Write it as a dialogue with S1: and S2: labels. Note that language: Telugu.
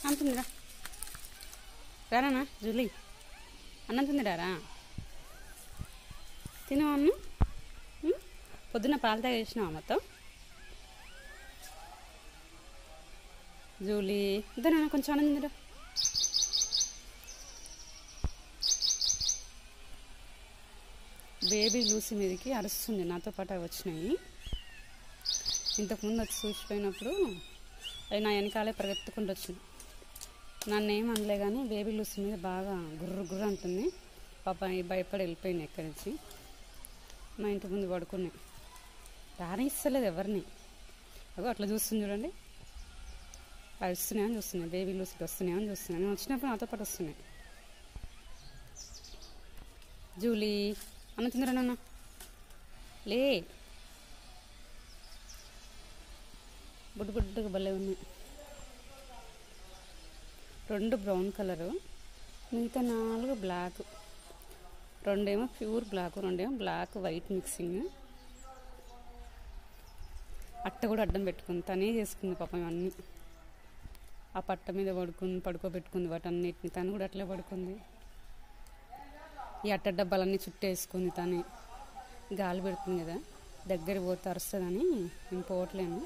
S1: అంటుందిరా రానా జూలీ అన్నం తిందిరారా తినవా అన్ను పొద్దున్న పాలు తాగేసినావా మొత్తం జూలీ ఇద్దరు నాన్న కొంచెం అన్నం తిందిరా బేబీ లూసి మీదకి అరుస్తుంది నాతో పాటు అవి వచ్చినాయి ఇంతకుముందు వచ్చి చూసిపోయినప్పుడు అవి నా వెనకాలే పరిగెత్తుకుంటూ వచ్చినాయి నన్ను ఏం అనలే కానీ బేబీ లూసి మీద బాగా గుర్రు గుర్రు అంటుంది పాప భయపడి వెళ్ళిపోయింది ఎక్కడి నుంచి మా ఇంటి ముందు పడుకున్నాయి రానిస్తలేదు ఎవరిని అగో అట్లా చూస్తుంది చూడండి అవి వస్తున్నాయని చూస్తున్నాయి బేబీ లూసికి వస్తున్నాయని చూస్తున్నాయి నేను వచ్చినప్పుడు నాతో పాటు వస్తున్నాయి జూలీ అన్న తిందరా నాన్న లే బుడ్డు బుడ్డుగా భలే ఉన్నాయి 2 బ్రౌన్ కలరు మిగతా 4 బ్లాక్ 2 ఏమో ప్యూర్ బ్లాక్ 2 ఏమో బ్లాక్ వైట్ మిక్సింగ్ అట్ట కూడా అడ్డం పెట్టుకుంది తనే చేసుకుంది పాపం ఇవన్నీ ఆ పట్ట మీద పడుకోబెట్టుకుంది వాటన్నిటిని తను కూడా అట్లే పడుకుంది ఈ అట్ట డబ్బాలన్నీ చుట్టేసుకుంది తనే గాలి పెడుతుంది కదా దగ్గర పోతే అరుస్తుందని నేను పోవట్లేను